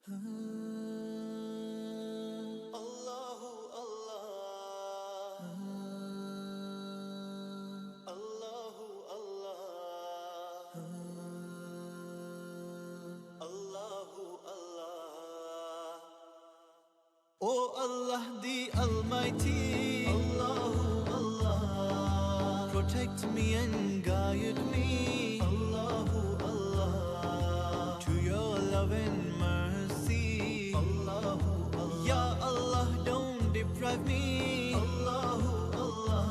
Allahu Allah, Allahu Allah, Allahu Allah. Oh Allah the Almighty, Allahu Allah, protect me and guide me, Allahu Allah, to your love and mercy, Allahu Allah. Ya Allah, don't deprive me, Allahu Allah,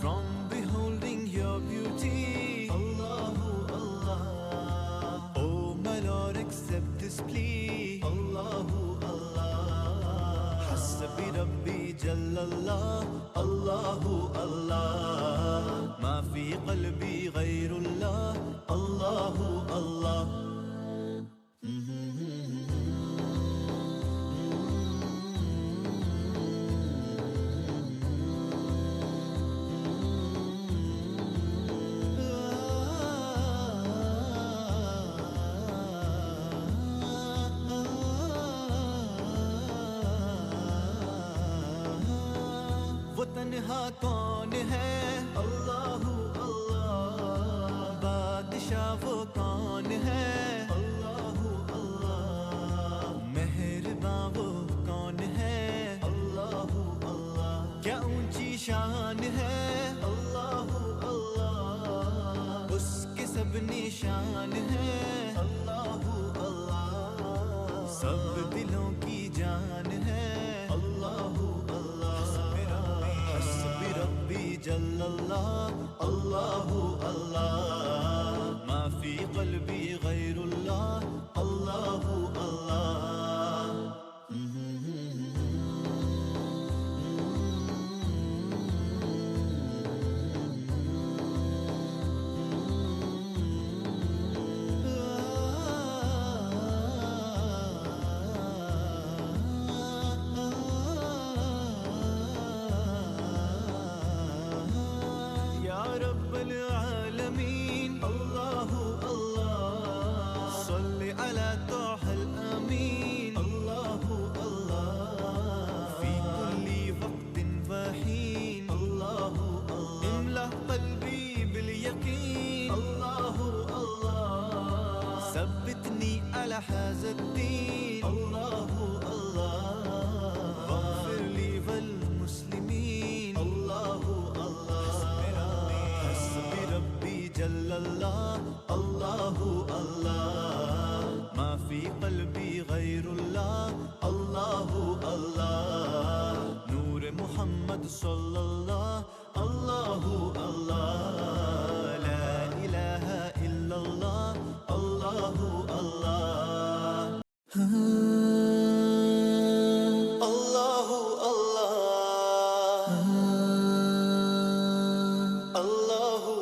from beholding your beauty, Allahu Allah. Oh my Lord, accept this plea, Allahu Allah. Hasbi Rabbi Jallallah, Allahu Allah. Ma fi qalbi ghayrullah, Allahu Allah. वो तन्हा कौन है, अल्लाहु अल्लाह। बादशाह वो कौन है, अल्लाहु अल्लाह। मेहरबां वो कौन है, अल्लाहु अल्लाह। क्या ऊंची शान है, अल्लाहु अल्लाह। उसके सब निशान है, अल्लाहु अल्लाह। सब दिलों की जान है, अल्लाहु जल्लल्लाह, अल्लाहु अल्लाह। मा फी क़ल्बी गैरुल्लाह, अल्लाहु अल्लाह। रब्बल आलमीन, अल्लाहु अल्लाह। सल्लि अला तोहल अमीन, अल्लाहु अल्लाह। फी कुल्ली वक्तिन वहीन, अल्लाहु अल्लाह। इमला क़ल्बी बिल यकीन, अल्लाहु अल्लाह। सब्बितनी अला हाज़ा द्दीन, अल्लाहु अल्लाह। वग़फ़िर ली वल मुस्लिमीन, अल्लाहु अल्लाह। जल्लल्लाह, अल्लाहु अल्लाह। मा फी क़ल्बी गैरुल्लाह, अल्लाहु अल्लाह। नूर मुहम्मद सल्लल्लाह, अल्लाहु अल्लाह। ला इलाहा इल्लल्लाह, अल्लाहु अल्लाह। अल्लाहु अल्लाह, अल्लाहु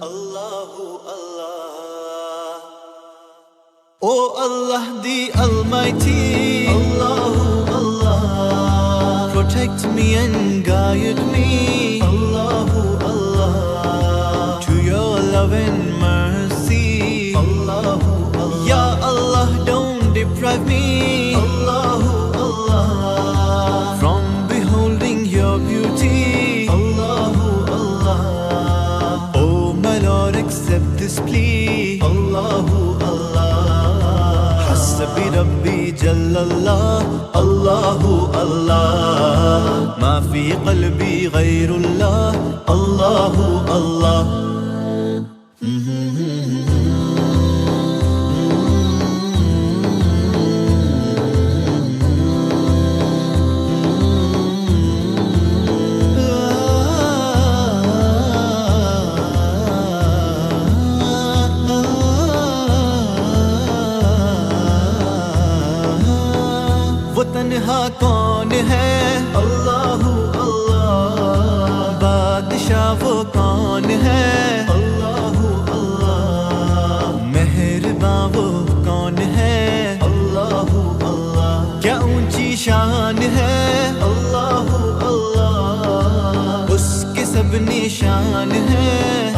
Allahu Allah. Oh Allah the Almighty, Allahu Allah, protect me and guide me, Allahu Allah, to your love and mercy, Allahu Allah. Ya Allah, don't deprive me, Allahu Allah, from beholding your beauty, Allahu Allah. Lord, accept this plea, Allahu Allah. Hasbi Rabbi Jallallah, Allahu Allah. Ma fi qalbi ghayrullah, Allahu Allah. वो तन्हा कौन है, अल्लाहु अल्लाह। बादशाह वो कौन है, अल्लाहु अल्लाह। मेहरबां वो कौन है, अल्लाहु अल्लाह। क्या ऊंची शान है, अल्लाहु अल्लाह। उसके सब निशान है,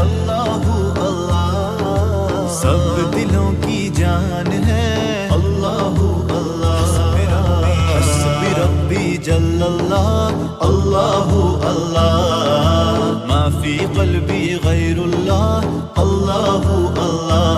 अल्लाहु अल्लाह। सब दिलों की जान है अल्लाहू अल्लाह। हस्बी रब्बी जल्लल्लाह अल्लाहू अल्लाह। माफी क़ल्बी गैरुल्लाह अल्लाहू अल्लाह।